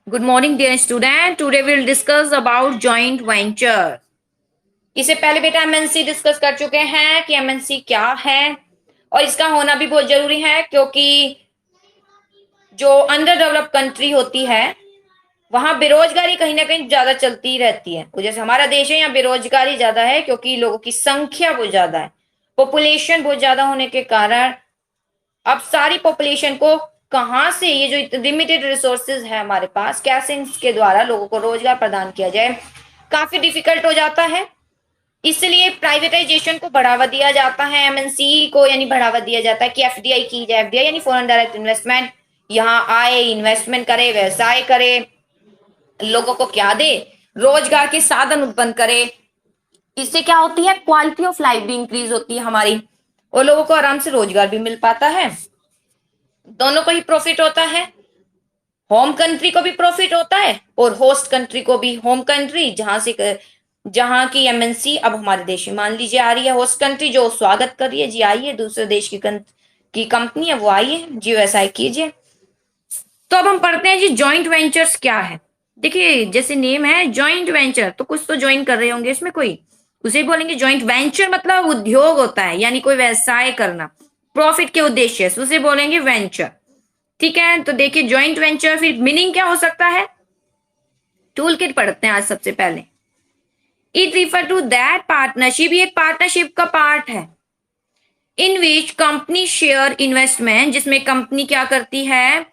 Good morning, dear student. Today we will discuss about joint venture. इससे पहले बेटा MNC discuss कर चुके हैं कि एमएनसी क्या है और इसका होना भी बहुत जरूरी है, क्योंकि जो अंडर डेवलप कंट्री होती है वहां बेरोजगारी कहीं ना कहीं ज्यादा चलती रहती है। जैसे हमारा देश है, यहाँ बेरोजगारी ज्यादा है क्योंकि लोगों की संख्या बहुत ज्यादा है। पॉपुलेशन बहुत ज्यादा होने के कारण अब सारी पॉपुलेशन को कहां से, ये जो लिमिटेड रिसोर्सेज है हमारे पास, कैसे इसके द्वारा लोगों को रोजगार प्रदान किया जाए, काफी डिफिकल्ट हो जाता है। इसलिए प्राइवेटाइजेशन को बढ़ावा दिया जाता है, एमएनसी को यानी बढ़ावा दिया जाता है कि एफडीआई की जाए। एफडीआई यानी फॉरेन डायरेक्ट इन्वेस्टमेंट, यहाँ आए, इन्वेस्टमेंट करे, व्यवसाय करे, लोगों को क्या दे, रोजगार के साधन उत्पन्न करे। इससे क्या होती है, क्वालिटी ऑफ लाइफ भी इंक्रीज होती है हमारी और लोगों को आराम से रोजगार भी मिल पाता है। दोनों को ही प्रॉफिट होता है, होम कंट्री को भी प्रॉफिट होता है और होस्ट कंट्री को भी। होम कंट्री जहां की एमएनसी अब हमारे देश में मान लीजिए आ रही है, होस्ट कंट्री जो स्वागत कर रही है, जी आइए, दूसरे देश की कंपनी है वो आइए जी, व्यवसाय कीजिए। तो अब हम पढ़ते हैं जी जॉइंट वेंचर्स क्या है। देखिए जैसे नेम है जॉइंट वेंचर, तो कुछ तो ज्वाइन कर रहे होंगे इसमें कोई, उसे बोलेंगे जॉइंट वेंचर। मतलब उद्योग होता है यानी कोई व्यवसाय करना प्रॉफिट के उद्देश्य से, उसे बोलेंगे वेंचर। ठीक है, तो देखिए जॉइंट वेंचर फिर मीनिंग क्या हो सकता है। टूल किट पढ़ते हैं आज सबसे पहले। It refer to that partnership, ये एक पार्टनरशिप का पार्ट है, in which company share investment, जिसमें कंपनी क्या करती है,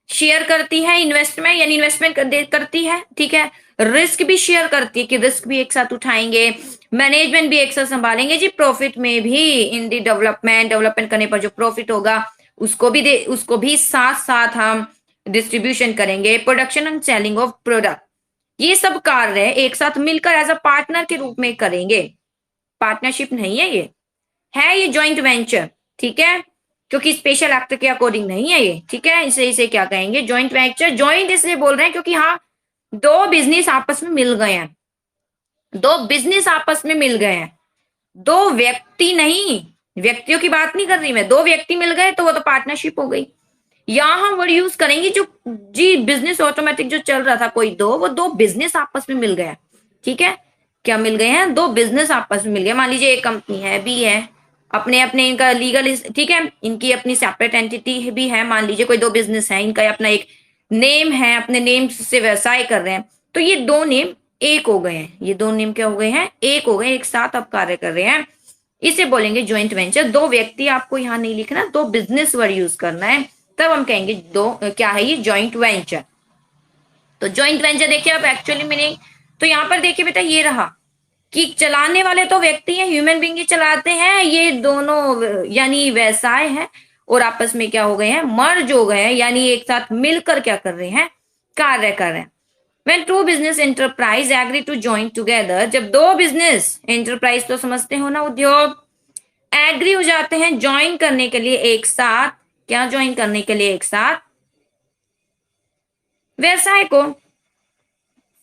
शेयर करती है इन्वेस्टमेंट, यानी इन्वेस्टमेंट करती है। ठीक है, रिस्क भी शेयर करती है कि रिस्क भी एक साथ उठाएंगे, मैनेजमेंट भी एक साथ संभालेंगे जी, प्रॉफिट में भी इन दी डेवलपमेंट करने पर जो प्रॉफिट होगा उसको भी साथ साथ हम डिस्ट्रीब्यूशन करेंगे, production and selling of product, ये सब कार्य एक साथ मिलकर एज अ पार्टनर के रूप में करेंगे। पार्टनरशिप नहीं है ये, है ये जॉइंट वेंचर। ठीक है, क्योंकि स्पेशल एक्ट के अकॉर्डिंग नहीं है ये। ठीक है, इसे क्या कहेंगे, जॉइंट वेंचर। जॉइंट इसलिए बोल रहे हैं क्योंकि हाँ दो बिजनेस आपस में मिल गए हैं, दो बिजनेस आपस में मिल गए हैं, दो व्यक्ति नहीं, व्यक्तियों की बात नहीं कर रही मैं, दो व्यक्ति मिल गए तो वो तो पार्टनरशिप हो गई। यहां हम वर्ड यूज करेंगे जो जी बिजनेस ऑटोमेटिक जो चल रहा था कोई दो, वो दो बिजनेस आपस में मिल गया। ठीक है, क्या मिल गए हैं, दो बिजनेस आपस में मिल गए। मान लीजिए एक कंपनी है, बी है, अपने अपने इनका लीगल, ठीक है, इनकी अपनी सेपरेट एंटिटी भी है। मान लीजिए कोई दो बिजनेस है, इनका अपना एक नेम है, अपने नेम से व्यवसाय कर रहे हैं, तो ये दो नेम एक हो गए हैं, ये दो नेम क्या हो गए हैं, एक हो गए, एक साथ अब कार्य कर रहे हैं, इसे बोलेंगे ज्वाइंट वेंचर। दो व्यक्ति आपको यहां नहीं लिखना, दो बिजनेस वर्ड यूज करना है, तब हम कहेंगे दो क्या है ये, ज्वाइंट वेंचर। तो ज्वाइंट वेंचर देखिए अब एक्चुअली मीनिंग, तो यहां पर देखिए बेटा ये रहा कि चलाने वाले तो व्यक्ति हैं, ह्यूमन बींग ही चलाते हैं, ये दोनों यानी व्यवसाय है और आपस में क्या हो गए हैं, मर्ज हो गए हैं, यानी एक साथ मिलकर क्या कर रहे हैं, कार्य कर रहे हैं। When two business enterprise agree to join together, जब दो बिजनेस एंटरप्राइज तो समझते हो ना उद्योग, एग्री हो जाते हैं ज्वाइन करने के लिए एक साथ, क्या ज्वाइन करने के लिए एक साथ, व्यवसाय को,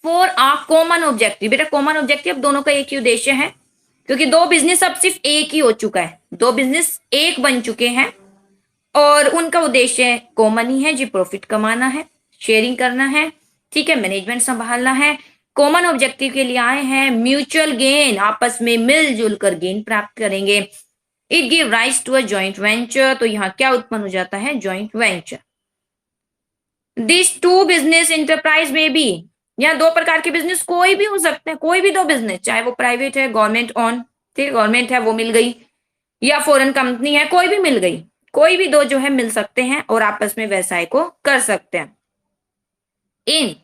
फॉर अ कॉमन ऑब्जेक्टिव। बेटा कॉमन ऑब्जेक्टिव दोनों का एक ही उद्देश्य है, क्योंकि दो बिजनेस अब सिर्फ एक ही हो चुका है, दो बिजनेस एक बन चुके हैं और उनका उद्देश्य कॉमन ही है जी, प्रॉफिट कमाना है, शेयरिंग करना है, ठीक है, मैनेजमेंट संभालना है, कॉमन ऑब्जेक्टिव के लिए आए हैं, म्यूचुअल गेन, आपस में मिलजुल कर गेन प्राप्त करेंगे। It give rise to a joint venture, तो यहाँ क्या उत्पन्न हो जाता है, joint venture. This two business enterprise में भी, यहाँ दो प्रकार के बिजनेस कोई भी हो सकते हैं, कोई भी दो बिजनेस, चाहे वो प्राइवेट है, गवर्नमेंट ऑन, ठीक, गवर्नमेंट है वो मिल गई, या फॉरेन कंपनी है कोई भी मिल गई, कोई भी दो जो है मिल सकते हैं और आपस में व्यवसाय को कर सकते हैं। इन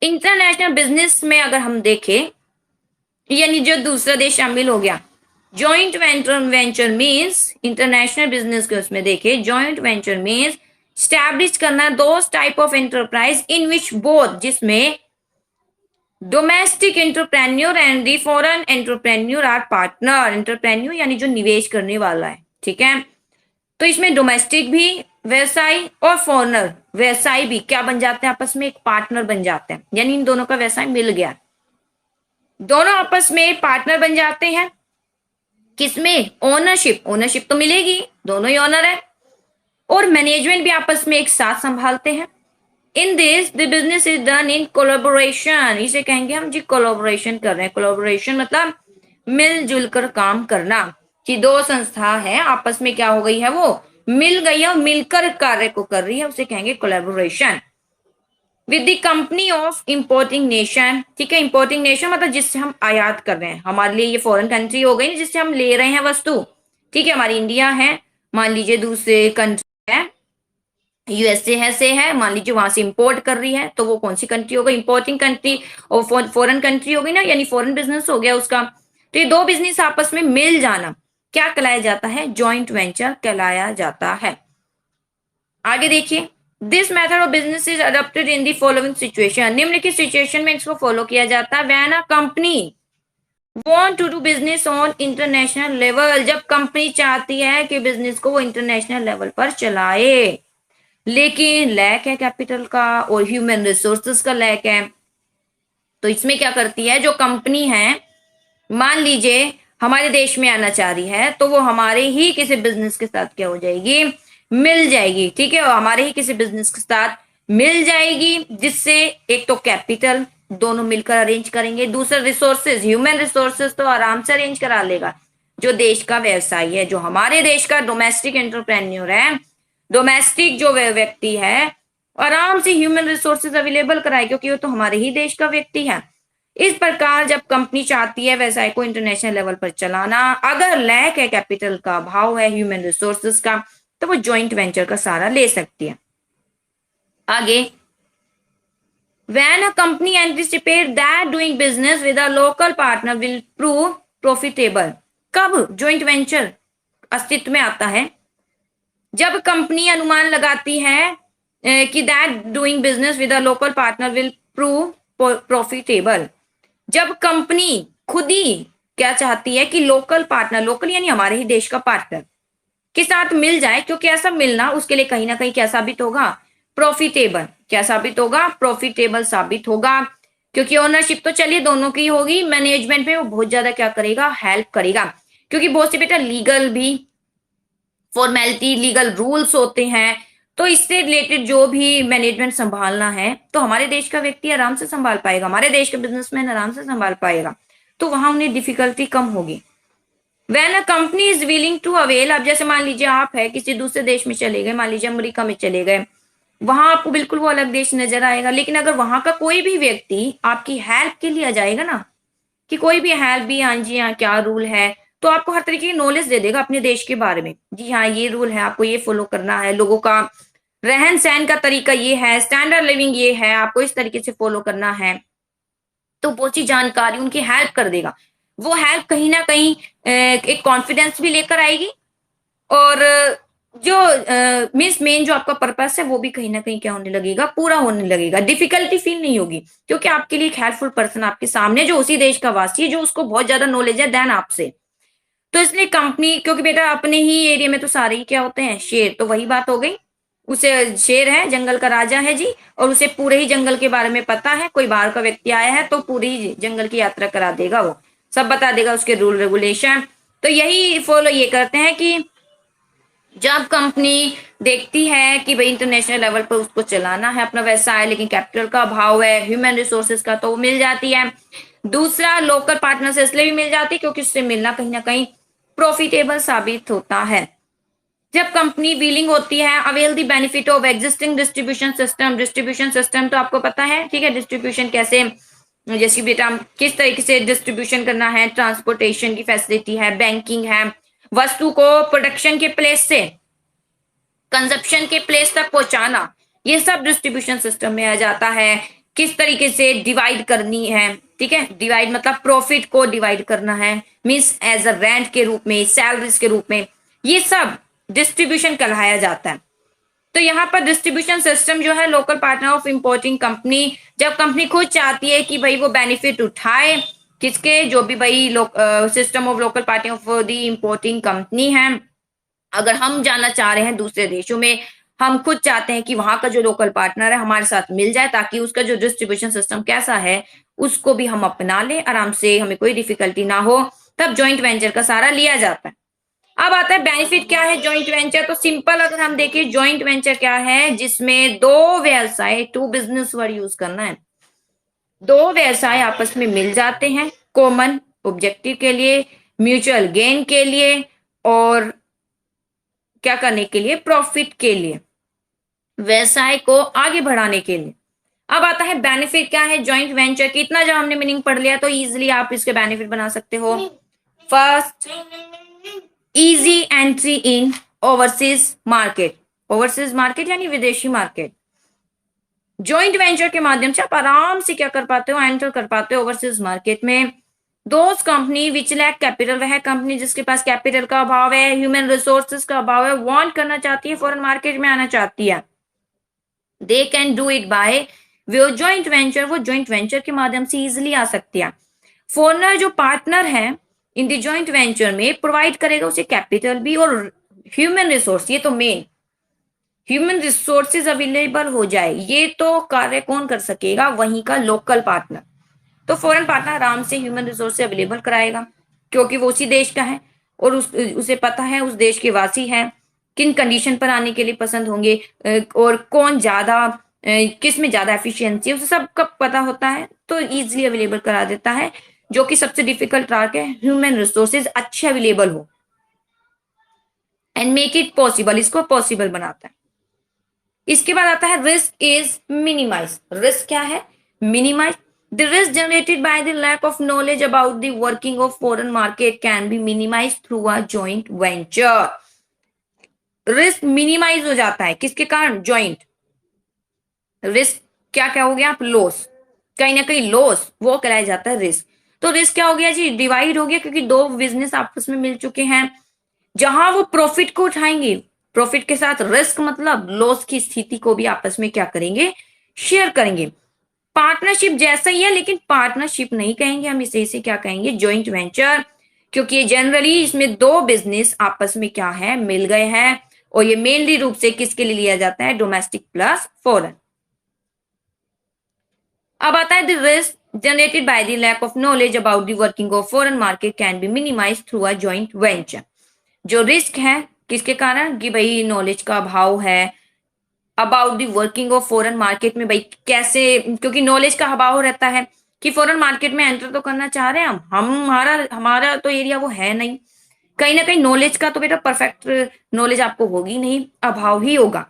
इंटरनेशनल बिजनेस में अगर हम देखें, यानी जो दूसरा देश शामिल हो गया, joint venture means, international business के उसमें देखें, जॉइंट वेंचर मींस स्टैब्लिश करना those type of enterprise in which both, जिसमें domestic entrepreneur and the foreign entrepreneur are partner. Entrepreneur यानी जो निवेश करने वाला है, ठीक है, तो इसमें डोमेस्टिक भी व्यवसायी और फॉरेनर व्यवसायी भी क्या बन जाते हैं, आपस में एक पार्टनर बन जाते हैं, यानी इन दोनों का व्यवसाय मिल गया, दोनों आपस में पार्टनर बन जाते हैं। किसमें? ओनरशिप, ओनरशिप तो मिलेगी, दोनों ही ओनर है, और मैनेजमेंट भी आपस में एक साथ संभालते हैं। In this the business is done in collaboration, इसे कहेंगे हम जी कोलैबोरेशन कर रहे हैं। कोलैबोरेशन मतलब मिलजुल कर काम करना, कि दो संस्था है आपस में क्या हो गई है, वो मिल गई है और मिलकर कार्य को कर रही है, उसे कहेंगे collaboration. With the company of importing nation, ठीक है, इंपोर्टिंग नेशन मतलब जिससे हम आयात कर रहे हैं, हमारे लिए ये फॉरेन कंट्री हो गई जिससे हम ले रहे हैं वस्तु, ठीक है, हमारी इंडिया है, मान लीजिए दूसरे कंट्री है, यूएसए है से है, मान लीजिए वहां से इंपोर्ट कर रही है, तो वो कौन सी कंट्री हो गई? इंपोर्टिंग कंट्री, और फॉरेन कंट्री हो गई ना, यानी फॉरेन बिजनेस हो गया उसका। तो ये दो बिजनेस आपस में मिल जाना क्या कहलाया जाता है? जॉइंट वेंचर कहलाया जाता है। आगे देखिए, this method of business is adopted in the following situation, निम्नलिखित सिचुएशन में इसको फॉलो किया जाता है। When a company want to do business on international level, जब कंपनी चाहती है कि बिजनेस को वो इंटरनेशनल लेवल पर चलाए, लेकिन लैक है कैपिटल का और ह्यूमन रिसोर्सेज का लैक है, तो इसमें क्या करती है, जो कंपनी है मान लीजिए हमारे देश में आना चाह रही है, तो वो हमारे ही किसी बिजनेस के साथ क्या हो जाएगी? मिल जाएगी, ठीक है, और हमारे ही किसी बिजनेस के साथ मिल जाएगी, जिससे एक तो कैपिटल दोनों मिलकर अरेंज करेंगे, दूसरा रिसोर्सेज, ह्यूमन रिसोर्सेज तो आराम से अरेंज करा लेगा जो देश का व्यवसायी है, जो हमारे देश का डोमेस्टिक एंटरप्रेन्योर है, डोमेस्टिक जो व्यक्ति है, आराम से ह्यूमन रिसोर्सेज अवेलेबल कराए, क्योंकि वो तो हमारे ही देश का व्यक्ति है। इस प्रकार जब कंपनी चाहती है व्यवसाय को इंटरनेशनल लेवल पर चलाना, अगर लैक है कैपिटल का, अभाव है ह्यूमन रिसोर्सेज का, तो वो जॉइंट वेंचर का सहारा ले सकती है। आगे, when a company anticipate that doing business with a local partner will prove profitable, कब जॉइंट वेंचर अस्तित्व में आता है? जब कंपनी अनुमान लगाती है कि that doing business with a local partner will prove profitable, जब कंपनी खुद ही क्या चाहती है कि लोकल पार्टनर, लोकल यानी हमारे ही देश का पार्टनर के साथ मिल जाए, क्योंकि ऐसा मिलना उसके लिए कहीं ना कहीं क्या साबित होगा? प्रॉफिटेबल। क्या साबित होगा? प्रॉफिटेबल साबित होगा, क्योंकि ओनरशिप तो चलिए दोनों की होगी, मैनेजमेंट में वो बहुत ज्यादा क्या करेगा? हेल्प करेगा, क्योंकि बहुत से बेटा लीगल भी फॉर्मेलिटी, लीगल रूल्स होते हैं, तो इससे रिलेटेड जो भी मैनेजमेंट संभालना है तो हमारे देश का व्यक्ति आराम से संभाल पाएगा, हमारे देश का बिजनेसमैन आराम से संभाल पाएगा, तो वहां उन्हें डिफिकल्टी कम होगी। When a company is willing to avail, अब जैसे मान लीजिए आप है किसी दूसरे देश में चले गए, मान लीजिए अमेरिका में चले गए, वहां आपको बिल्कुल वो अलग देश नजर आएगा, लेकिन अगर वहां का कोई भी व्यक्ति आपकी हेल्प के लिए आ जाएगा ना, कि कोई भी हेल्प भी, हाँ जी हाँ क्या रूल है, तो आपको हर तरीके की नॉलेज दे देगा अपने देश के बारे में, जी हाँ ये रूल है, आपको ये फॉलो करना है, लोगों का रहन सहन का तरीका ये है, स्टैंडर्ड लिविंग ये है, आपको इस तरीके से फॉलो करना है, तो बहुत सी जानकारी उनकी हेल्प कर देगा। वो हेल्प कहीं ना कहीं एक कॉन्फिडेंस भी लेकर आएगी, और जो मीन्स मेन जो आपका पर्पस है वो भी कहीं ना कहीं क्या होने लगेगा? पूरा होने लगेगा, डिफिकल्टी फील नहीं होगी, क्योंकि आपके लिए एक हेल्पफुल पर्सन आपके सामने जो उसी देश का वासी है, जो उसको बहुत ज्यादा नॉलेज है देन आपसे। तो इसलिए कंपनी, क्योंकि बेटा अपने ही एरिया में तो सारे ही क्या होते हैं? शेर, तो वही बात हो गई, उसे शेर है, जंगल का राजा है जी, और उसे पूरे ही जंगल के बारे में पता है, कोई बाहर का व्यक्ति आया है तो पूरी जंगल की यात्रा करा देगा, वो सब बता देगा, उसके रूल रेगुलेशन। तो यही फॉलो ये करते हैं कि जब कंपनी देखती है कि भाई इंटरनेशनल लेवल पर उसको चलाना है अपना व्यवसाय, लेकिन कैपिटल का अभाव है, ह्यूमन रिसोर्सेज का, तो वो मिल जाती है। दूसरा, लोकल पार्टनर से इसलिए भी मिल जाती है क्योंकि उससे मिलना कहीं ना कहीं प्रॉफिटेबल साबित होता है। जब कंपनी विलिंग होती है avail the benefit of existing distribution system, distribution system तो आपको पता है, ठीक है, डिस्ट्रीब्यूशन कैसे, जैसे बेटा किस तरीके से डिस्ट्रीब्यूशन करना है, ट्रांसपोर्टेशन की फैसिलिटी है, बैंकिंग है, वस्तु को प्रोडक्शन के प्लेस से कंजप्शन के प्लेस तक पहुंचाना, ये सब डिस्ट्रीब्यूशन सिस्टम में आ जाता है। किस तरीके से डिवाइड करनी है, ठीक है, डिवाइड मतलब प्रॉफिट को डिवाइड करना है, मींस एज अ रेंट के रूप में, सैलरीज के रूप में, ये सब डिस्ट्रीब्यूशन कहलाया जाता है। तो यहाँ पर डिस्ट्रीब्यूशन सिस्टम जो है local partner of importing company, जब कंपनी खुद चाहती है कि भाई वो बेनिफिट उठाए, किसके? जो भी भाई system of local partner of the importing company है, अगर हम जाना चाह रहे हैं दूसरे देशों में, हम खुद चाहते हैं कि वहां का जो लोकल पार्टनर है हमारे साथ मिल जाए, ताकि उसका जो डिस्ट्रीब्यूशन सिस्टम कैसा है उसको भी हम अपना लें आराम से, हमें कोई डिफिकल्टी ना हो, तब जॉइंट वेंचर का सहारा लिया जाता है। अब आता है बेनिफिट क्या है जॉइंट वेंचर। तो सिंपल अगर हम देखें जॉइंट वेंचर क्या है, जिसमें दो व्यवसाय, टू बिजनेस वर्ड यूज करना है, दो व्यवसाय आपस में मिल जाते हैं कॉमन ऑब्जेक्टिव के लिए, म्यूचुअल गेन के लिए, और क्या करने के लिए, प्रॉफिट के लिए, व्यवसाय को आगे बढ़ाने के लिए। अब आता है बेनिफिट क्या है जॉइंट वेंचर की। इतना जब हमने मीनिंग पढ़ लिया तो इजीली आप इसके बेनिफिट बना सकते हो। First, easy entry in overseas market. Overseas market यानी विदेशी मार्केट। जॉइंट वेंचर के माध्यम से आप आराम से क्या कर पाते हो, एंटर कर पाते हो ओवरसीज मार्केट में। दोस्त कंपनी विच लैक कैपिटल, वह कंपनी जिसके पास कैपिटल का अभाव है, ह्यूमन रिसोर्सेज का अभाव है, वांट करना चाहती है, फॉरेन मार्केट में आना चाहती है, they can do it by वो जॉइंट वेंचर, वो जॉइंट वेंचर के माध्यम से इजिली आ सकती है। फॉरनर जो पार्टनर है इन द जॉइंट वेंचर में प्रोवाइड करेगा उसे कैपिटल भी और ह्यूमन रिसोर्स, ये तो मेन, ह्यूमन रिसोर्सेज अवेलेबल हो जाए, ये तो कार्य कौन कर सकेगा, वहीं का लोकल पार्टनर। तो फॉरेन पार्टनर आराम से ह्यूमन रिसोर्स से अवेलेबल कराएगा, क्योंकि वो उसी देश का है और उसे पता है उस देश के वासी है, किन कंडीशन पर आने के लिए पसंद होंगे, और कौन ज्यादा, किस में ज्यादा एफिशिएंसी है, उसे सब कब पता होता है, तो इजिली अवेलेबल करा देता है। जो कि सबसे डिफिकल्ट टास्क है, ह्यूमन रिसोर्सेज अच्छे अवेलेबल हो एंड मेक इट पॉसिबल, इसको पॉसिबल बनाता है। इसके बाद आता है रिस्क इज मिनिमाइज। रिस्क क्या है, minimise. The risk generated by the lack of knowledge about the working of foreign market can be minimise through a joint venture. Risk minimise हो जाता है किसके कारण, जॉइंट। रिस्क क्या क्या हो गया, आप लॉस, कहीं ना कहीं लॉस, वो कहलाया जाता है रिस्क। तो रिस्क क्या हो गया जी, डिवाइड हो गया, क्योंकि दो बिजनेस आपस में मिल चुके हैं, जहां वो प्रॉफिट को उठाएंगे, प्रॉफिट के साथ रिस्क मतलब लॉस की स्थिति को भी आपस में क्या करेंगे, शेयर करेंगे। पार्टनरशिप जैसा ही है, लेकिन पार्टनरशिप नहीं कहेंगे हम इसे क्या कहेंगे, जॉइंट वेंचर, क्योंकि ये जनरली इसमें दो बिजनेस आपस में क्या है, मिल गए हैं, और ये मेनली रूप से किसके लिए लिया जाता है, डोमेस्टिक प्लस फॉरेन। अब आता है the risk generated by the lack of knowledge about the working of foreign market can be minimise through a joint venture. जो रिस्क है किसके कारण, कि भाई नॉलेज का अभाव है about the working of foreign market में, भाई कैसे, क्योंकि नॉलेज का अभाव रहता है कि फॉरेन मार्केट में एंटर तो करना चाह रहे हैं हम हमारा हमारा तो एरिया वो है नहीं, कहीं ना कहीं नॉलेज का तो बेटा परफेक्ट नॉलेज आपको होगी नहीं, अभाव ही होगा।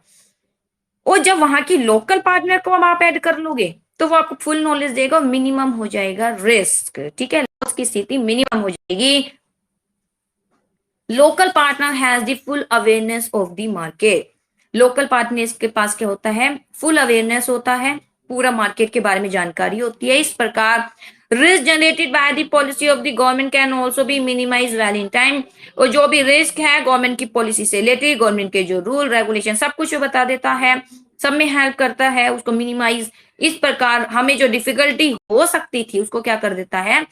और जब वहां की लोकल पार्टनर को अब आप ऐड कर लोगे तो वो आपको फुल नॉलेज देगा, मिनिमम हो जाएगा रिस्क, ठीक है, लॉस की स्थिति मिनिमम हो जाएगी। Local partner has the full awareness of the market. Local partner के पास क्या होता है, फुल अवेयरनेस होता है, पूरा मार्केट के बारे में जानकारी होती है। इस प्रकार risk generated by the policy of the government can also be minimise well in time. और जो भी रिस्क है गवर्नमेंट की पॉलिसी से रिलेटेड, गवर्नमेंट के जो रूल रेगुलेशन सब कुछ बता देता है, सब में हेल्प करता है उसको मिनिमाइज। इस प्रकार हमें जो डिफिकल्टी हो सकती थी उसको क्या कर देता है,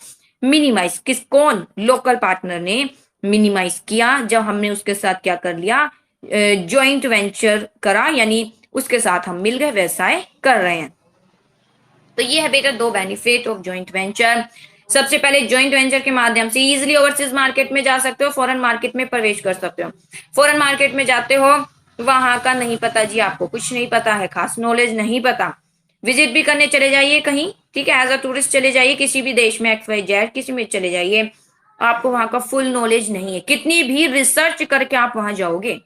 मिनिमाइज। किस, कौन, लोकल पार्टनर ने मिनिमाइज किया जब हमने उसके साथ क्या कर लिया, जॉइंट वेंचर करा, यानी उसके साथ हम मिल गए, व्यवसाय कर रहे हैं। तो ये है बेटा दो बेनिफिट ऑफ जॉइंट वेंचर। सबसे पहले जॉइंट वेंचर के माध्यम से इजिली ओवरसीज मार्केट में जा सकते हो, फॉरेन मार्केट में प्रवेश कर सकते हो। फॉरेन मार्केट में जाते हो, वहां का नहीं पता जी, आपको कुछ नहीं पता है, खास नॉलेज नहीं पता, विजिट भी करने चले जाइए कहीं, ठीक है, एज अ टूरिस्ट चले जाइए किसी भी देश में, XYZ किसी में चले जाइए, आपको वहां का फुल नॉलेज नहीं है, कितनी भी रिसर्च करके आप वहां जाओगे,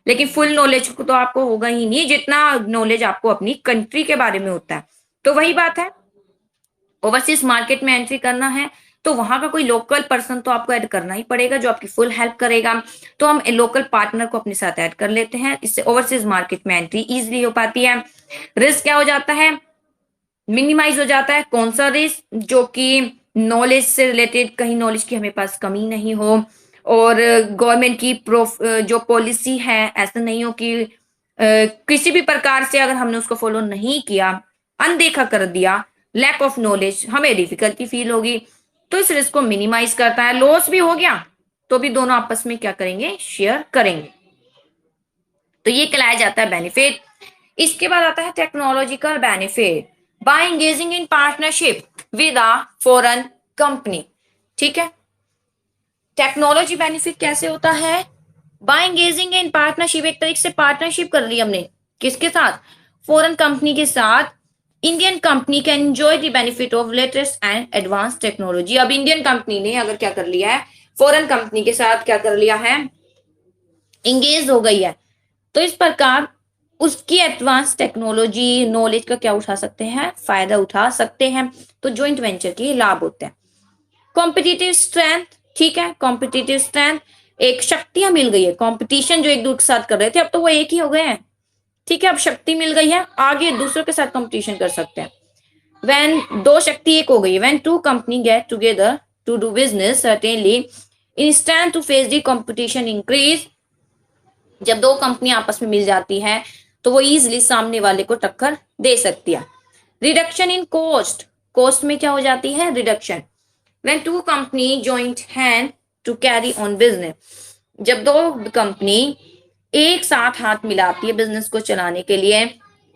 लेकिन फुल नॉलेज तो आपको होगा ही नहीं, जितना नॉलेज आपको अपनी कंट्री के बारे में होता है। तो वही बात है, ओवरसीज मार्केट में एंट्री करना है तो वहां का कोई लोकल पर्सन तो आपको ऐड करना ही पड़ेगा जो आपकी फुल हेल्प करेगा। तो हम लोकल पार्टनर को अपने साथ ऐड कर लेते हैं, इससे ओवरसीज मार्केट में एंट्री इजिली हो पाती है। रिस्क क्या हो जाता है, मिनिमाइज हो जाता है। कौन सा रिस्क, जो कि नॉलेज से रिलेटेड, कहीं नॉलेज की हमें पास कमी नहीं हो, और गवर्नमेंट की जो पॉलिसी है ऐसा नहीं हो कि किसी भी प्रकार से अगर हमने उसको फॉलो नहीं किया, अनदेखा कर दिया, लैक ऑफ नॉलेज, हमें डिफिकल्टी फील होगी। तो इस रिस्क को मिनिमाइज करता है। लॉस भी हो गया तो भी दोनों आपस में क्या करेंगे, शेयर करेंगे। तो ये कहलाया जाता है बेनिफिट। इसके बाद आता है technological benefit by engaging in partnership with a foreign company. ठीक है, टेक्नोलॉजी बेनिफिट कैसे होता है? बाय एंगेजिंग इन पार्टनरशिप, एक तरीके से पार्टनरशिप कर ली हमने, किसके साथ? फॉरेन कंपनी के साथ। Indian company can enjoy the benefit of latest and advance technology. अब इंडियन कंपनी ने अगर क्या कर लिया है, फॉरेन कंपनी के साथ क्या कर लिया है, इंगेज हो गई है, तो इस प्रकार उसकी एडवांस टेक्नोलॉजी नॉलेज का क्या उठा सकते हैं, फायदा उठा सकते हैं। तो ज्वाइंट वेंचर के लाभ होते हैं। कॉम्पिटिटिव स्ट्रेंथ, ठीक है, कॉम्पिटिटिव स्ट्रेंथ, एक शक्तियां मिल गई है। कंपटीशन जो एक दूसरे के साथ कर रहे थे, अब तो वो एक ही हो गए हैं। ठीक है, अब शक्ति मिल गई है, आगे दूसरों के साथ कंपटीशन कर सकते हैं। व्हेन दो शक्ति एक हो गई, when two company get together to do business certainly in stand to face the competition increase. जब दो कंपनी आपस में मिल जाती हैं तो वो इजिली सामने वाले को टक्कर दे सकती है। रिडक्शन इन कॉस्ट, कॉस्ट में क्या हो जाती है, reduction. When two company joint hand to carry on business, जब दो कंपनी एक साथ हाथ मिलाती है बिजनेस को चलाने के लिए,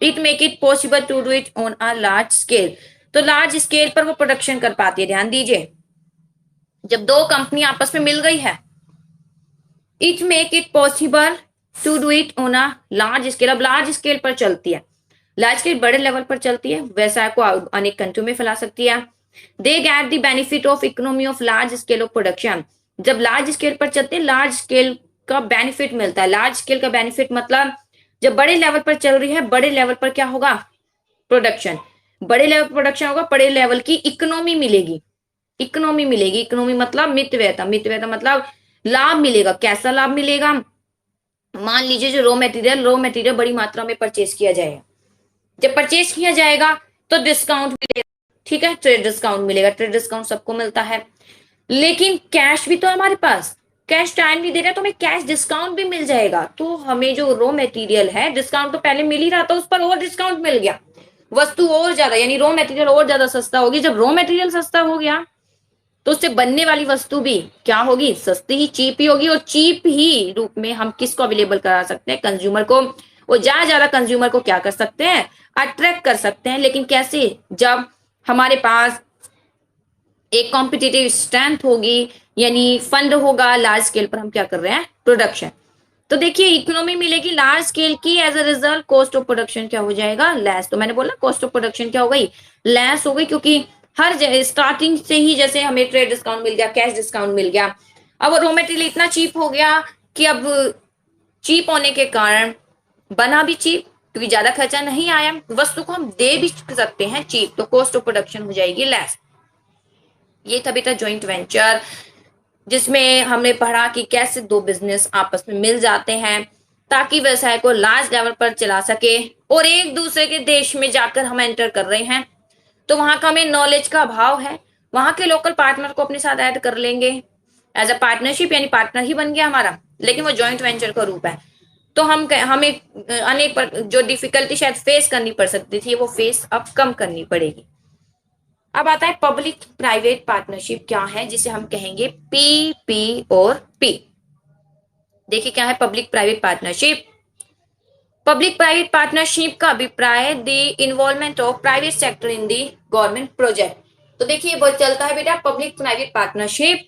it make it possible to do it on a large scale, तो लार्ज स्केल पर वो प्रोडक्शन कर पाती है। ध्यान दीजिए, जब दो कंपनी आपस में मिल गई है, it make it possible to do it on a large scale, अब लार्ज स्केल पर चलती है, लार्ज स्केल बड़े लेवल पर चलती है, व्यवसाय को अनेक कंट्रियों में फैला सकती है। They get the benefit of economy of large scale of production, जब लार्ज स्केल पर चलते हैं लार्ज स्केल का बेनिफिट मिलता है। लार्ज स्केल का बेनिफिट मतलब जब बड़े लेवल पर चल रही है, बड़े लेवल पर क्या होगा, प्रोडक्शन, बड़े लेवल पर प्रोडक्शन होगा, बड़े लेवल की इकोनॉमी मिलेगी, इकोनॉमी मिलेगी। इकोनॉमी मतलब मितव्ययता, मितव्ययता मतलब लाभ मिलेगा। कैसा लाभ मिलेगा? मान लीजिए जो रॉ मटेरियल बड़ी मात्रा में परचेज किया जाएगा, जब परचेज किया जाएगा तो डिस्काउंट मिलेगा। ठीक है, ट्रेड डिस्काउंट मिलेगा, ट्रेड डिस्काउंट सबको मिलता है, लेकिन कैश भी तो है हमारे पास, कैश टाइम नहीं दे रहा तो हमें कैश डिस्काउंट भी मिल जाएगा। तो हमें जो रॉ मटेरियल है, डिस्काउंट तो पहले मिल ही रहा था, उस पर और डिस्काउंट मिल गया, वस्तु और ज्यादा, यानी रॉ मटेरियल और ज्यादा सस्ता होगी। जब रॉ मटेरियल सस्ता हो गया तो उससे बनने वाली वस्तु भी क्या होगी, सस्ती ही, चीप ही होगी। और चीप ही रूप में हम किसको अवेलेबल करा सकते हैं, कंज्यूमर को। वो ज्यादा कंज्यूमर को क्या कर सकते हैं, अट्रैक्ट कर सकते हैं। लेकिन कैसे, जब हमारे पास एक कॉम्पिटिटिव स्ट्रेंथ होगी, यानी फंड होगा, लार्ज स्केल पर हम क्या कर रहे हैं, प्रोडक्शन। तो देखिए इकोनॉमी मिलेगी लार्ज स्केल की, as a result cost of production क्या हो जाएगा, लेस। तो मैंने बोला कॉस्ट ऑफ प्रोडक्शन क्या हो गई, लेस हो गई, क्योंकि हर स्टार्टिंग से ही जैसे हमें ट्रेड डिस्काउंट मिल गया, कैश डिस्काउंट मिल गया, अब रॉ मटेरियल इतना चीप हो गया कि अब चीप होने के कारण बना भी चीप, क्योंकि ज्यादा खर्चा नहीं आया, वस्तु को हम दे भी सकते हैं चीप, तो कॉस्ट ऑफ प्रोडक्शन हो जाएगी लेस। ये था बेटा ज्वाइंट वेंचर, जिसमें हमने पढ़ा कि कैसे दो बिजनेस आपस में मिल जाते हैं ताकि व्यवसाय को लार्ज लेवल पर चला सके। और एक दूसरे के देश में जाकर हम एंटर कर रहे हैं तो वहां का हमें नॉलेज का अभाव है, वहां के लोकल पार्टनर को अपने साथ ऐड कर लेंगे एज अ पार्टनरशिप, यानी पार्टनर ही बन गया हमारा, लेकिन वो ज्वाइंट वेंचर का रूप है। तो हमें अनेक जो डिफिकल्टी शायद फेस करनी पड़ सकती थी, वो फेस अब कम करनी पड़ेगी। अब आता है पब्लिक प्राइवेट पार्टनरशिप क्या है, जिसे हम कहेंगे पीपी और पी। देखिए क्या है public private partnership. Public private partnership का अभिप्राय the involvement of private sector in the government project. तो देखिए बहुत चलता है बेटा, पब्लिक प्राइवेट पार्टनरशिप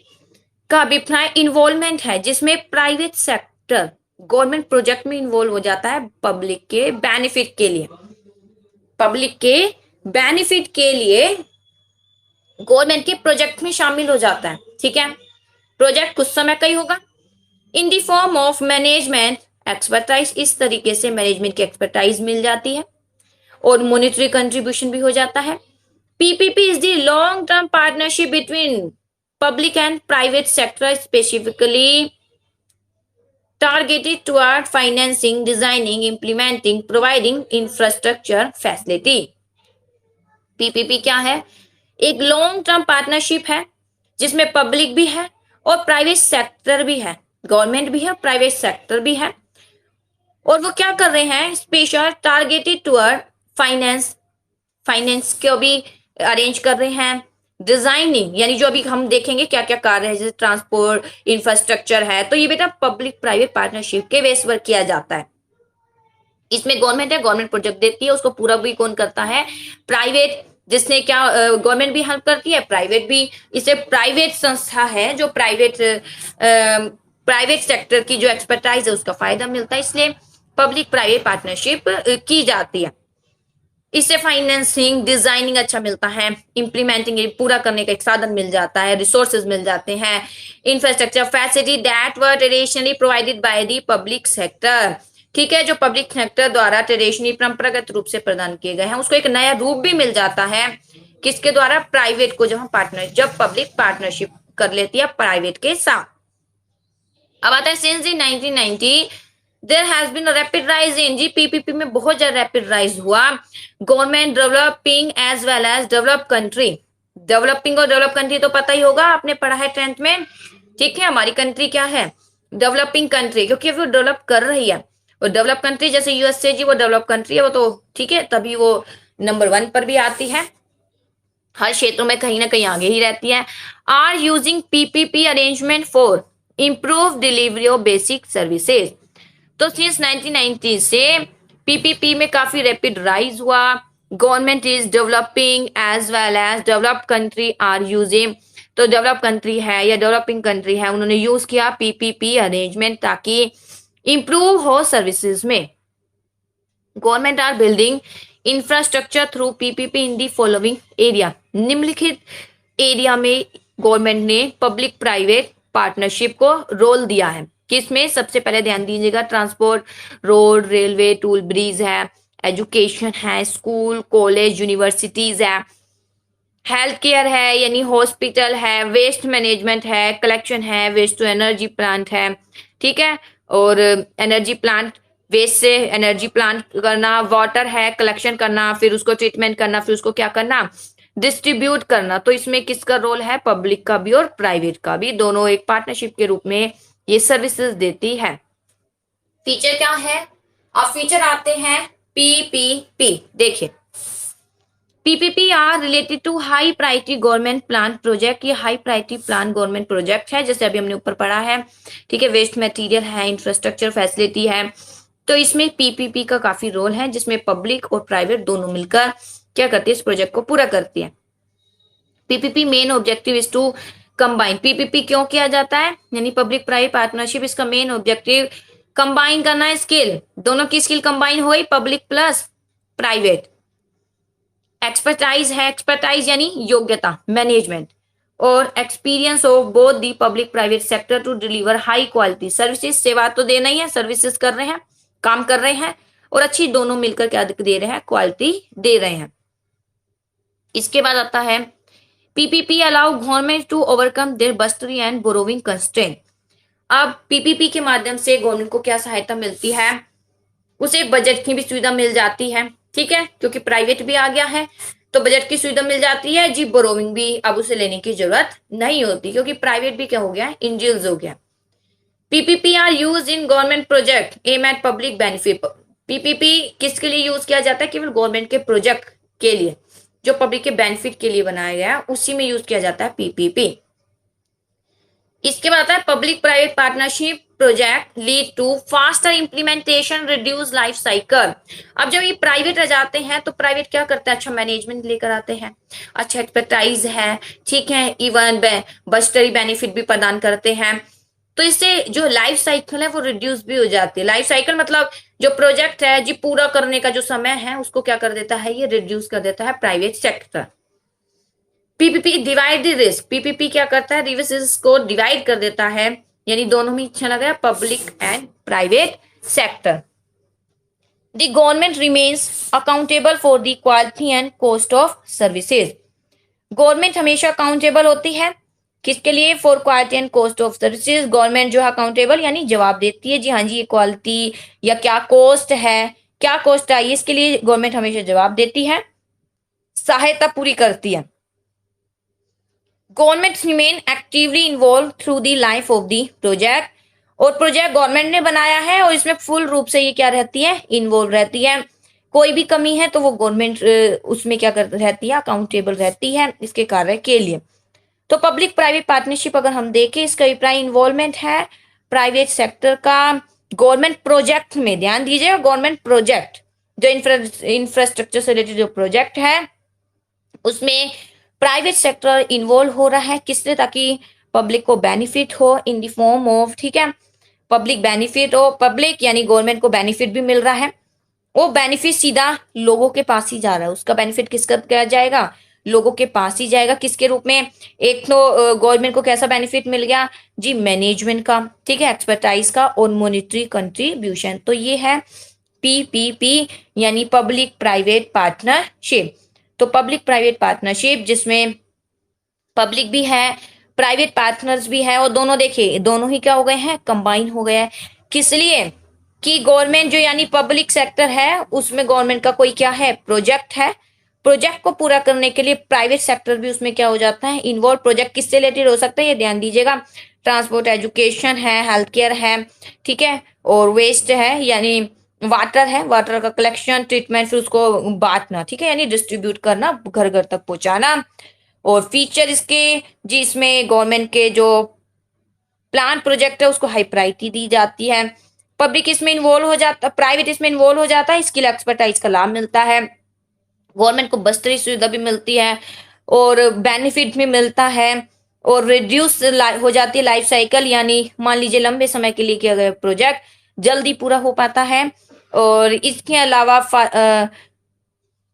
का अभिप्राय इन्वॉल्वमेंट है जिसमें प्राइवेट सेक्टर गवर्नमेंट प्रोजेक्ट में इन्वॉल्व हो जाता है पब्लिक के बेनिफिट के लिए, पब्लिक के बेनिफिट के लिए गवर्नमेंट के प्रोजेक्ट में शामिल हो जाता है। ठीक है, प्रोजेक्ट कुछ समय का ही होगा। In the form of management expertise, इस तरीके से मैनेजमेंट की एक्सपर्टाइज मिल जाती है और मॉनिटरी कंट्रीब्यूशन भी हो जाता है। PPP is the long term partnership between public and private sector, specifically targeted toward financing, designing, implementing, providing infrastructure facility. PPP क्या है, एक लॉन्ग टर्म पार्टनरशिप है जिसमें पब्लिक भी है और प्राइवेट सेक्टर भी है, गवर्नमेंट भी है, प्राइवेट सेक्टर भी है। और वो क्या कर रहे हैं, special targeted toward finance, finance को भी अरेंज कर रहे हैं। डिजाइनिंग, यानी जो अभी हम देखेंगे क्या क्या कार्य है, जैसे ट्रांसपोर्ट, इंफ्रास्ट्रक्चर है, तो ये बेटा पब्लिक प्राइवेट पार्टनरशिप के बेस पर किया जाता है। इसमें गवर्नमेंट है, गवर्नमेंट प्रोजेक्ट देती है, उसको पूरा भी कौन करता है? प्राइवेट। जिसने क्या, गवर्नमेंट भी हेल्प करती है, प्राइवेट भी। इसे प्राइवेट संस्था है जो प्राइवेट सेक्टर की जो एक्सपर्टाइज है उसका फायदा मिलता है, इसलिए पब्लिक प्राइवेट पार्टनरशिप की जाती है। इससे फाइनेंसिंग, डिजाइनिंग अच्छा मिलता है, इम्प्लीमेंटिंग पूरा करने का एक साधन मिल जाता है, रिसोर्सेज मिल जाते हैं, infrastructure facility that were traditionally provided by the public sector. ठीक है, जो पब्लिक सेक्टर द्वारा ट्रेडिशनली परंपरागत रूप से प्रदान किए गए हैं उसको एक नया रूप भी मिल जाता है। किसके द्वारा? प्राइवेट को, जब पब्लिक पार्टनरशिप कर लेती है प्राइवेट के साथ। अब आता है since the 1990 there has been rapid rise in, जी पीपीपी में बहुत ज्यादा रैपिड राइज हुआ। Government developing as well as develop country. Developing और डेवलप कंट्री तो पता ही होगा, आपने पढ़ा है 10th में। ठीक है, हमारी कंट्री क्या है? डेवलपिंग कंट्री, क्योंकि वो डेवलप कर रही है। और डेवलप कंट्री जैसे यूएसए, जी वो डेवलप कंट्री है, वो तो ठीक है, तभी वो नंबर 1 पर भी आती है, हर क्षेत्र में कहीं ना कहीं आगे ही रहती है। Are using PPP arrangement for improve delivery of basic services. तो सिंस 1990 से पीपीपी में काफी रैपिड राइज हुआ। Government is developing as well as developed country are using. तो डेवलप कंट्री है या डेवलपिंग कंट्री है, उन्होंने यूज किया पीपीपी अरेंजमेंट ताकि इंप्रूव हो सर्विसेज में। Government are building infrastructure through PPP in the following area. निम्नलिखित एरिया में गवर्नमेंट ने पब्लिक प्राइवेट पार्टनरशिप को रोल दिया है। किसमें? सबसे पहले ध्यान दीजिएगा, transport, road, railway, tool bridge है, एजुकेशन है, स्कूल, कॉलेज, यूनिवर्सिटीज है, हेल्थ केयर है यानी हॉस्पिटल है, वेस्ट मैनेजमेंट है, कलेक्शन है, वेस्ट टू एनर्जी प्लांट है। ठीक है, और एनर्जी प्लांट, वेस्ट से एनर्जी प्लांट करना, वाटर है, कलेक्शन करना, फिर उसको ट्रीटमेंट करना, फिर उसको क्या करना? डिस्ट्रीब्यूट करना। तो इसमें किसका रोल है? पब्लिक का भी और प्राइवेट का भी, दोनों एक पार्टनरशिप के रूप में ये सर्विसेज देती है। फीचर क्या है? अब फीचर आते हैं पीपीपी। देखिए, PPP are related to high priority government plan project. ये high priority plan government project है, जैसे अभी हमने ऊपर पढ़ा है। ठीक है, वेस्ट मटेरियल है, इंफ्रास्ट्रक्चर फैसिलिटी है, तो इसमें पीपीपी का काफी रोल है, जिसमें पब्लिक और प्राइवेट दोनों मिलकर क्या करती है? इस प्रोजेक्ट को पूरा करती है। PPP main objective is to combine. PPP क्यों किया जाता है? यानी पब्लिक प्राइवेट पार्टनरशिप, इसका मेन ऑब्जेक्टिव कंबाइन करना है स्किल। दोनों की स्किल कंबाइन हो गई, पब्लिक प्लस प्राइवेट। एक्सपर्टाइज है, एक्सपर्टाइज यानी योग्यता, मैनेजमेंट और experience of both the public private sector to deliver high quality services. सेवा तो देना ही है, सर्विसेज कर रहे हैं, काम कर रहे हैं, और अच्छी दोनों मिलकर क्या दे रहे हैं? क्वालिटी दे रहे हैं। इसके बाद आता है PPP allow government to overcome their budgetary and borrowing constraint. अब पीपीपी के माध्यम से गवर्नमेंट को क्या सहायता मिलती है? उसे बजट की भी सुविधा मिल जाती है। ठीक है, क्योंकि प्राइवेट भी आ गया है तो बजट की सुविधा मिल जाती है जी। बोरोविंग भी अब उसे लेने की जरूरत नहीं होती, क्योंकि प्राइवेट भी क्या हो गया? इंजील्स हो गया। PPP are use in government project aim at public benefit. PPP किसके लिए यूज किया जाता है? केवल गवर्नमेंट के प्रोजेक्ट के लिए, जो पब्लिक के बेनिफिट के लिए बनाया गया है, उसी में यूज किया जाता है पीपीपी। इसके बाद आता है public private partnership project lead to faster implementation, reduce life cycle. अब जब ये प्राइवेट आ जाते हैं तो प्राइवेट क्या करता है? अच्छा मैनेजमेंट लेकर आते हैं, अच्छा एक्सपर्टाइज है, ठीक है, इवन बस्टरी बेनिफिट भी प्रदान करते हैं। तो इससे जो लाइफ साइकिल है वो रिड्यूस भी हो जाती है। लाइफ साइकिल मतलब जो प्रोजेक्ट है जी पूरा करने का जो समय है उसको क्या कर देता है? ये रिड्यूस कर देता है private sector. PPP divide the risk. PPP क्या करता है? रिस्क को डिवाइड कर देता है, यानी दोनों में अच्छा लग रहा है, public and private sector. The government remains accountable for the quality and cost of services. Government हमेशा अकाउंटेबल होती है किसके लिए? For quality and cost of services. Government जो है अकाउंटेबल यानी जवाब देती है, जी हाँ जी ये क्वालिटी या क्या कॉस्ट है, क्या कॉस्ट आई, इसके लिए गवर्नमेंट हमेशा जवाब देती है, सहायता पूरी करती है। Government remain actively involve through the life of the project. और प्रोजेक्ट गवर्नमेंट ने बनाया है और इसमें फुल रूप से ये क्या रहती है? इन्वॉल्व रहती है। कोई भी कमी है तो वो गवर्नमेंट उसमें क्या कर रहती है? अकाउंटेबल रहती है इसके कार्य के लिए। तो पब्लिक प्राइवेट पार्टनरशिप अगर हम देखें, इसका अभिप्राय इन्वॉल्वमेंट है प्राइवेट सेक्टर का गवर्नमेंट प्रोजेक्ट में, ध्यान दीजिएगा, गवर्नमेंट प्रोजेक्ट जो इंफ्रास्ट्रक्चर से रिलेटेड जो प्रोजेक्ट है उसमें प्राइवेट सेक्टर इन्वॉल्व हो रहा है, किससे, ताकि पब्लिक को बेनिफिट हो इन द फॉर्म ऑफ, ठीक है, पब्लिक बेनिफिट हो, पब्लिक यानी गवर्नमेंट को बेनिफिट भी मिल रहा है, वो बेनिफिट सीधा लोगों के पास ही जा रहा है, उसका बेनिफिट किसका क्या जाएगा, लोगों के पास ही जाएगा। किसके रूप में, एक तो गवर्नमेंट को कैसा बेनिफिट मिल गया जी, मैनेजमेंट का, ठीक है, एक्सपर्टाइज का और मॉनिटरी कंट्रीब्यूशन। तो ये है पीपीपी यानी पब्लिक प्राइवेट पार्टनरशिप। तो पब्लिक प्राइवेट पार्टनरशिप जिसमें पब्लिक भी है, प्राइवेट पार्टनर्स भी है, और दोनों देखिए दोनों ही क्या हो गए हैं, कंबाइन हो गया है। किस लिए, कि गवर्नमेंट जो यानी पब्लिक सेक्टर है उसमें गवर्नमेंट का कोई क्या है, प्रोजेक्ट है, प्रोजेक्ट को पूरा करने के लिए प्राइवेट सेक्टर भी उसमें क्या हो जाता है, इन्वॉल्व। प्रोजेक्ट किससे रिलेटेड हो सकता है, ये ध्यान दीजिएगा, ट्रांसपोर्ट, एजुकेशन है, हेल्थ केयर है, ठीक है, और वेस्ट है यानी वाटर है, वाटर का कलेक्शन, ट्रीटमेंट, फिर उसको बांटना, ठीक है, यानी डिस्ट्रीब्यूट करना, घर घर तक पहुंचाना। और फीचर इसके जी, इसमें गवर्नमेंट के जो प्लान प्रोजेक्ट है उसको हाई प्रायोरिटी दी जाती है, पब्लिक इसमें इन्वॉल्व हो जाता, प्राइवेट इसमें इन्वॉल्व हो जाता है, स्किल एक्सपर्टाइज का लाभ मिलता है, गवर्नमेंट को बस्तरी सुविधा भी मिलती है और बेनिफिट भी मिलता है, और रिड्यूस हो जाती है लाइफ साइकिल, यानी मान लीजिए लंबे समय के लिए किया गया प्रोजेक्ट जल्दी पूरा हो पाता है। और इसके अलावा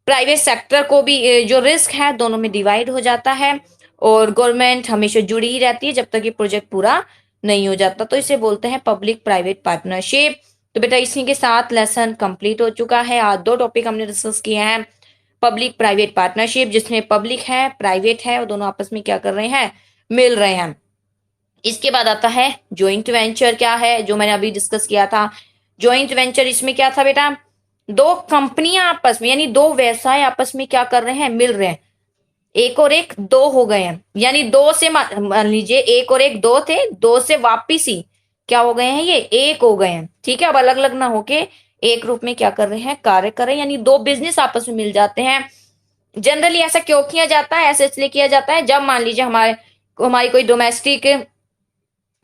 प्राइवेट सेक्टर को भी जो रिस्क है दोनों में डिवाइड हो जाता है, और गवर्नमेंट हमेशा जुड़ी ही रहती है जब तक ये प्रोजेक्ट पूरा नहीं हो जाता। तो इसे बोलते हैं पब्लिक प्राइवेट पार्टनरशिप। तो बेटा इसी के साथ लेसन कंप्लीट हो चुका है। आज दो टॉपिक हमने डिस्कस किए हैं, पब्लिक प्राइवेट पार्टनरशिप जिसमें पब्लिक है, प्राइवेट है, और दोनों आपस में क्या कर रहे हैं, मिल रहे हैं। इसके बाद आता है जॉइंट वेंचर, क्या है, जो मैंने अभी डिस्कस किया था। जॉइंट वेंचर इसमें क्या था बेटा, दो कंपनियां आपस में यानी दो व्यवसाय आपस में क्या कर रहे हैं, मिल रहे हैं, एक और एक दो हो गए हैं, यानी दो से मान लीजिए एक और एक दो थे, दो से वापिस ही क्या हो गए हैं, ये एक हो गए हैं, ठीक है। अब अलग अलग ना होके एक रूप में क्या कर रहे हैं, कार्य कर रहे हैं, यानी दो बिजनेस आपस में मिल जाते हैं। जनरली ऐसा क्यों किया जाता है, ऐसे इसलिए किया जाता है जब मान लीजिए हमारी कोई डोमेस्टिक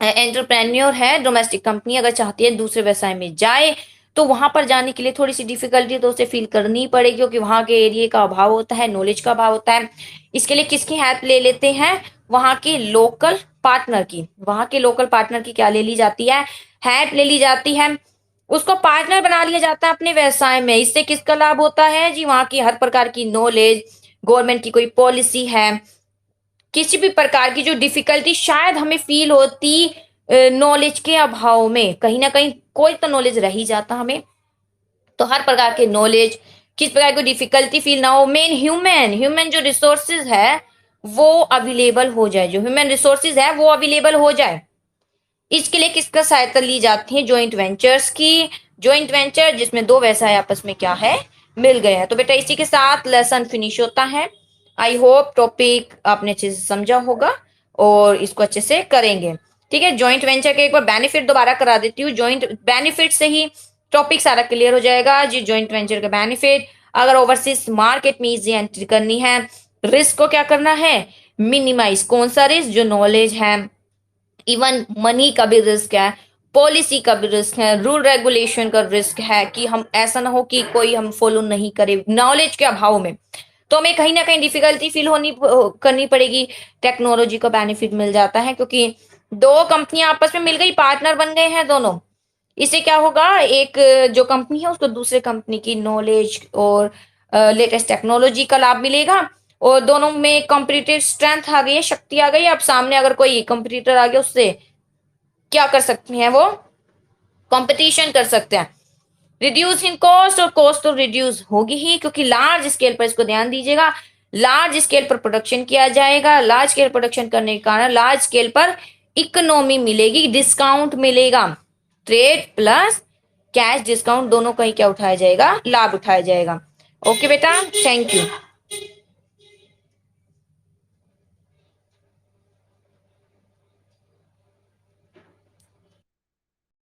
एंटरप्रेन्योर है, डोमेस्टिक कंपनी अगर चाहती है दूसरे व्यवसाय में जाए तो वहां पर जाने के लिए थोड़ी सी डिफिकल्टी तो उसे फील करनी पड़ेगी, क्योंकि वहां के एरिया का अभाव होता है, नॉलेज का अभाव होता है। इसके लिए किसकी हेल्प ले लेते हैं, वहां के लोकल पार्टनर की, वहां के लोकल पार्टनर की क्या ले ली जाती है, हेल्प ले ली जाती है, उसको पार्टनर बना लिया जाता है अपने व्यवसाय में। इससे किसका लाभ होता है जी, वहां की हर प्रकार की नॉलेज, गवर्नमेंट की कोई पॉलिसी है, किसी भी प्रकार की जो डिफिकल्टी शायद हमें फील होती नॉलेज के अभाव में, कहीं ना कहीं कोई तो नॉलेज रह ही जाता हमें, तो हर प्रकार के नॉलेज, किस प्रकार की डिफिकल्टी फील ना हो, मेन ह्यूमन जो रिसोर्सेज है वो अवेलेबल हो जाए, जो ह्यूमन रिसोर्सेज है वो अवेलेबल हो जाए। इसके लिए किसका सहायता ली जाती है, जॉइंट वेंचर्स की। जॉइंट वेंचर जिसमें दो व्यवसाय आपस में क्या है, मिल गए हैं। तो बेटा इसी के साथ लेसन फिनिश होता है। आई होप टॉपिक आपने अच्छे से समझा होगा और इसको अच्छे से करेंगे, ठीक है। जॉइंट वेंचर के एक बार बेनिफिट दोबारा करा देती हूँ, जॉइंट बेनिफिट से ही टॉपिक सारा क्लियर हो जाएगा जी। जॉइंट वेंचर का बेनिफिट, अगर ओवरसीज मार्केट में इजी एंट्री करनी है, रिस्क को क्या करना है, मिनिमाइज। कौन सा रिस्क, जो नॉलेज है, इवन मनी का भी रिस्क है, पॉलिसी का भी रिस्क है, रूल रेगुलेशन का रिस्क है, कि हम ऐसा ना हो कि कोई हम फॉलो नहीं करे नॉलेज के अभाव में, तो हमें कहीं ना कहीं डिफिकल्टी फील करनी पड़ेगी। टेक्नोलॉजी का बेनिफिट मिल जाता है, क्योंकि दो कंपनियां आपस में मिल गई, पार्टनर बन गए हैं दोनों। इससे क्या होगा, एक जो कंपनी है उसको दूसरे कंपनी की नॉलेज और लेटेस्ट टेक्नोलॉजी का लाभ मिलेगा, और दोनों में कॉम्पिटिटिव स्ट्रेंथ आ गई है, शक्ति आ गई। अब सामने अगर कोई कंपटीटर आ गया उससे क्या कर सकते हैं, वो कंपटीशन कर सकते हैं। रिड्यूस इन कॉस्ट, और कॉस्ट तो रिड्यूस होगी ही, क्योंकि लार्ज स्केल पर, इसको ध्यान दीजिएगा, लार्ज स्केल पर प्रोडक्शन किया जाएगा। लार्ज स्केल प्रोडक्शन करने के कारण लार्ज स्केल पर इकोनॉमी मिलेगी, डिस्काउंट मिलेगा, ट्रेड प्लस कैश डिस्काउंट दोनों कहीं क्या उठाया जाएगा, लाभ उठाया जाएगा। ओके बेटा, थैंक यू।